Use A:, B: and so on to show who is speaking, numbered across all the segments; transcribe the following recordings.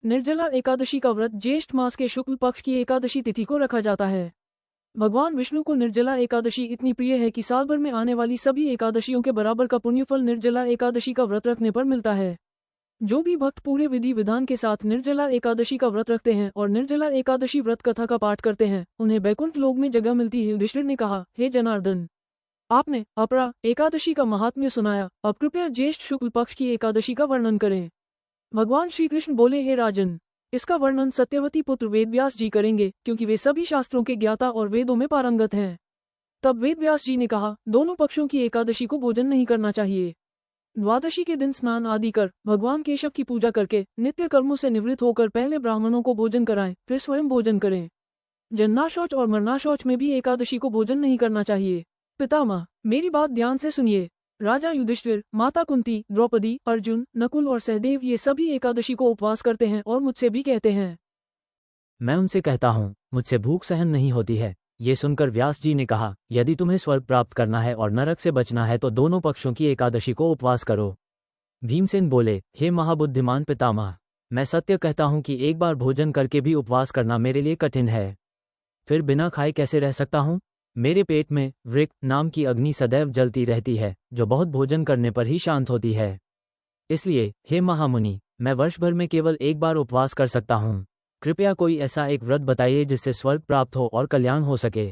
A: निर्जला एकादशी का व्रत ज्येष्ठ मास के शुक्ल पक्ष की एकादशी तिथि को रखा जाता है। भगवान विष्णु को निर्जला एकादशी इतनी प्रिय है कि साल भर में आने वाली सभी एकादशियों के बराबर का पुण्यफल निर्जला एकादशी का व्रत रखने पर मिलता है। जो भी भक्त पूरे विधि विधान के साथ निर्जला एकादशी का व्रत रखते हैं और निर्जला एकादशी व्रत कथा का पाठ करते हैं, उन्हें बैकुंठ लोक में जगह मिलती है। युधिष्ठिर ने कहा, हे जनार्दन, आपने अपरा एकादशी का महात्म्य सुनाया, अब कृपया ज्येष्ठ शुक्ल पक्ष की एकादशी का वर्णन करें। भगवान श्री कृष्ण बोले, हे राजन, इसका वर्णन सत्यवती पुत्र वेदव्यास जी करेंगे, क्योंकि वे सभी शास्त्रों के ज्ञाता और वेदों में पारंगत हैं। तब वेदव्यास जी ने कहा, दोनों पक्षों की एकादशी को भोजन नहीं करना चाहिए। द्वादशी के दिन स्नान आदि कर भगवान केशव की पूजा करके नित्य कर्मों से निवृत्त होकर पहले ब्राह्मणों को भोजन कराएं, फिर स्वयं भोजन करें। जन्नाशौच और मरनाशौच में भी एकादशी को भोजन नहीं करना चाहिए। पितामह, मेरी बात ध्यान से सुनिए। राजा युधिष्ठिर, माता कुंती, द्रौपदी, अर्जुन, नकुल और सहदेव ये सभी एकादशी को उपवास करते हैं और मुझसे भी कहते हैं।
B: मैं उनसे कहता हूँ, मुझसे भूख सहन नहीं होती है। ये सुनकर व्यास जी ने कहा, यदि तुम्हें स्वर्ग प्राप्त करना है और नरक से बचना है तो दोनों पक्षों की एकादशी को उपवास करो। भीमसेन बोले, हे महाबुद्धिमान पितामह, मैं सत्य कहता हूँ कि एक बार भोजन करके भी उपवास करना मेरे लिए कठिन है। फिर बिना खाए कैसे रह सकता हूँ? मेरे पेट में वृक्क नाम की अग्नि सदैव जलती रहती है, जो बहुत भोजन करने पर ही शांत होती है। इसलिए हे महामुनि, मैं वर्ष भर में केवल एक बार उपवास कर सकता हूँ। कृपया कोई ऐसा एक व्रत बताइए जिससे स्वर्ग प्राप्त हो और कल्याण हो सके।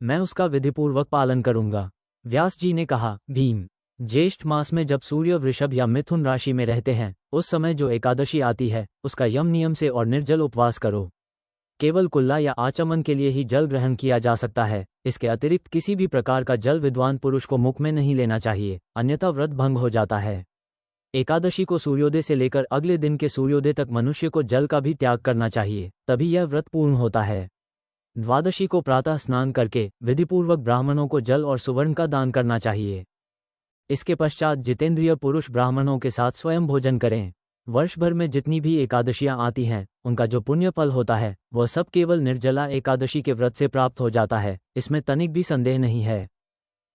B: मैं उसका विधिपूर्वक पालन करूंगा। व्यास जी ने कहा, भीम, ज्येष्ठ मास में जब सूर्य वृषभ या मिथुन राशि में रहते हैं, उस समय जो एकादशी आती है उसका यम नियम से और निर्जल उपवास करो। केवल कुल्ला या आचमन के लिए ही जल ग्रहण किया जा सकता है। इसके अतिरिक्त किसी भी प्रकार का जल विद्वान पुरुष को मुख में नहीं लेना चाहिए, अन्यथा व्रत भंग हो जाता है। एकादशी को सूर्योदय से लेकर अगले दिन के सूर्योदय तक मनुष्य को जल का भी त्याग करना चाहिए, तभी यह व्रत पूर्ण होता है। द्वादशी को प्रातः स्नान करके विधिपूर्वक ब्राह्मणों को जल और सुवर्ण का दान करना चाहिए। इसके पश्चात जितेंद्रिय पुरुष ब्राह्मणों के साथ स्वयं भोजन करें। वर्ष भर में जितनी भी एकादशियां आती हैं, उनका जो पुण्य फल होता है वह सब केवल निर्जला एकादशी के व्रत से प्राप्त हो जाता है, इसमें तनिक भी संदेह नहीं है।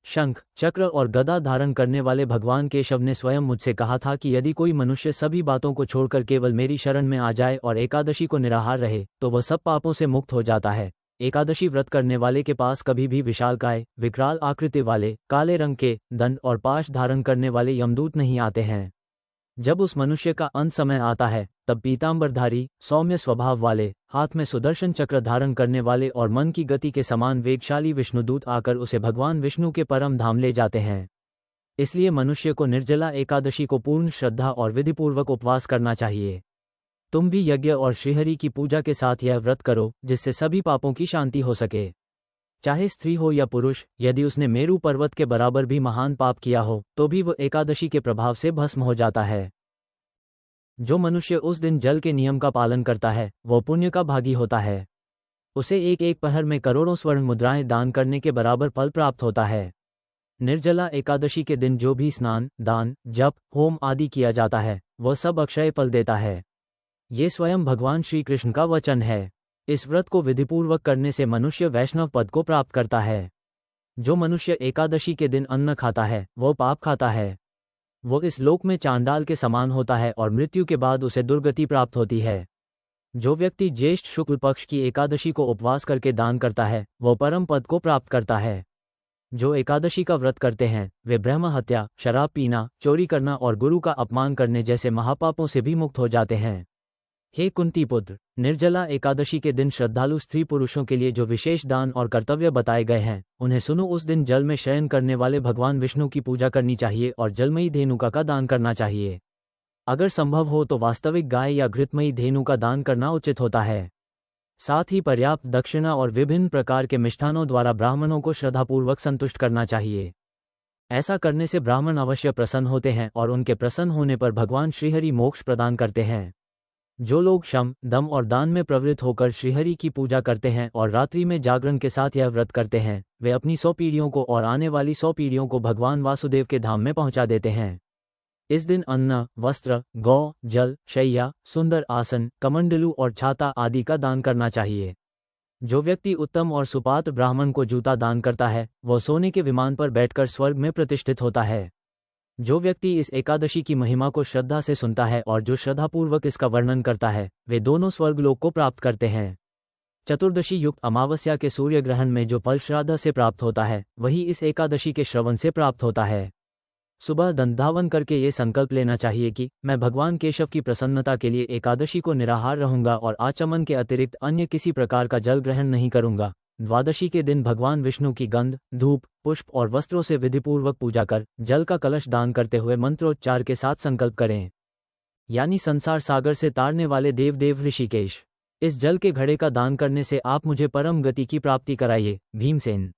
B: शंख, चक्र और गदा धारण करने वाले भगवान केशव ने स्वयं मुझसे कहा था कि यदि कोई मनुष्य सभी बातों को छोड़कर केवल मेरी शरण में आ जाए और एकादशी को निराहार रहे तो वह सब पापों से मुक्त हो जाता है। एकादशी व्रत करने वाले के पास कभी भी विशालकाय, विकराल आकृति वाले, काले रंग के दंड और पाश धारण करने वाले यमदूत नहीं आते हैं। जब उस मनुष्य का अंत समय आता है, तब पीतांबरधारी, सौम्य स्वभाव वाले, हाथ में सुदर्शन चक्र धारण करने वाले और मन की गति के समान वेगशाली विष्णुदूत आकर उसे भगवान विष्णु के परम धाम ले जाते हैं। इसलिए मनुष्य को निर्जला एकादशी को पूर्ण श्रद्धा और विधिपूर्वक उपवास करना चाहिए। तुम भी यज्ञ और श्रीहरि की पूजा के साथ यह व्रत करो, जिससे सभी पापों की शांति हो सके। चाहे स्त्री हो या पुरुष, यदि उसने मेरू पर्वत के बराबर भी महान पाप किया हो तो भी वह एकादशी के प्रभाव से भस्म हो जाता है। जो मनुष्य उस दिन जल के नियम का पालन करता है वह पुण्य का भागी होता है। उसे एक एक पहर में करोड़ों स्वर्ण मुद्राएं दान करने के बराबर फल प्राप्त होता है। निर्जला एकादशी के दिन जो भी स्नान, दान, जप, होम आदि किया जाता है वह सब अक्षय फल देता है। ये स्वयं भगवान श्री कृष्ण का वचन है। इस व्रत को विधिपूर्वक करने से मनुष्य वैष्णव पद को प्राप्त करता है। जो मनुष्य एकादशी के दिन अन्न खाता है वह पाप खाता है। वो इस लोक में चांडाल के समान होता है और मृत्यु के बाद उसे दुर्गति प्राप्त होती है। जो व्यक्ति ज्येष्ठ शुक्ल पक्ष की एकादशी को उपवास करके दान करता है वह परम पद को प्राप्त करता है। जो एकादशी का व्रत करते हैं वे ब्रह्म हत्या, शराब पीना, चोरी करना और गुरु का अपमान करने जैसे महापापों से भी मुक्त हो जाते हैं। हे कुंती पुत्र, निर्जला एकादशी के दिन श्रद्धालु स्त्री पुरुषों के लिए जो विशेष दान और कर्तव्य बताए गए हैं उन्हें सुनो। उस दिन जल में शयन करने वाले भगवान विष्णु की पूजा करनी चाहिए और जलमयी धेनुका का दान करना चाहिए। अगर संभव हो तो वास्तविक गाय या घृतमयी धेनु का दान करना उचित होता है। साथ ही पर्याप्त दक्षिणा और विभिन्न प्रकार के मिष्ठानों द्वारा ब्राह्मणों को श्रद्धापूर्वक संतुष्ट करना चाहिए। ऐसा करने से ब्राह्मण अवश्य प्रसन्न होते हैं और उनके प्रसन्न होने पर भगवान श्रीहरि मोक्ष प्रदान करते हैं। जो लोग शम, दम और दान में प्रवृत्त होकर श्रीहरि की पूजा करते हैं और रात्रि में जागरण के साथ यह व्रत करते हैं, वे अपनी 100 पीढ़ियों को और आने वाली 100 पीढ़ियों को भगवान वासुदेव के धाम में पहुंचा देते हैं। इस दिन अन्न, वस्त्र, गौ, जल, शैया, सुंदर आसन, कमंडलू और छाता आदि का दान करना चाहिए। जो व्यक्ति उत्तम और सुपात्र ब्राह्मण को जूता दान करता है वह सोने के विमान पर बैठकर स्वर्ग में प्रतिष्ठित होता है। जो व्यक्ति इस एकादशी की महिमा को श्रद्धा से सुनता है और जो श्रद्धापूर्वक इसका वर्णन करता है, वे दोनों स्वर्गलोक को प्राप्त करते हैं। चतुर्दशी युक्त अमावस्या के सूर्य ग्रहण में जो फल श्राद्ध से प्राप्त होता है, वही इस एकादशी के श्रवण से प्राप्त होता है। सुबह दंधावन करके ये संकल्प लेना चाहिए कि मैं भगवान केशव की प्रसन्नता के लिए एकादशी को निराहार रहूंगा और आचमन के अतिरिक्त अन्य किसी प्रकार का जल ग्रहण नहीं करूंगा। द्वादशी के दिन भगवान विष्णु की गंध, धूप, पुष्प और वस्त्रों से विधिपूर्वक पूजा कर जल का कलश दान करते हुए मंत्रोच्चार के साथ संकल्प करें, यानी संसार सागर से तारने वाले देव ऋषिकेश, इस जल के घड़े का दान करने से आप मुझे परम गति की प्राप्ति कराइए। भीमसेन।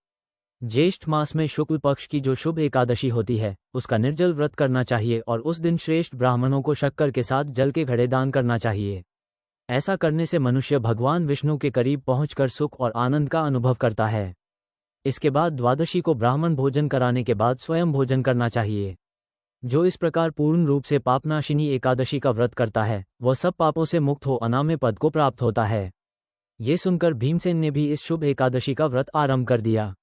B: ज्येष्ठ मास में शुक्ल पक्ष की जो शुभ एकादशी होती है, उसका निर्जल व्रत करना चाहिए और उस दिन श्रेष्ठ ब्राह्मणों को शक्कर के साथ जल के घड़े दान करना चाहिए। ऐसा करने से मनुष्य भगवान विष्णु के करीब पहुंचकर सुख और आनंद का अनुभव करता है। इसके बाद द्वादशी को ब्राह्मण भोजन कराने के बाद स्वयं भोजन करना चाहिए। जो इस प्रकार पूर्ण रूप से पापनाशिनी एकादशी का व्रत करता है, वह सब पापों से मुक्त हो अनाम्य पद को प्राप्त होता है। ये सुनकर भीमसेन ने भी इस शुभ एकादशी का व्रत आरंभ कर दिया।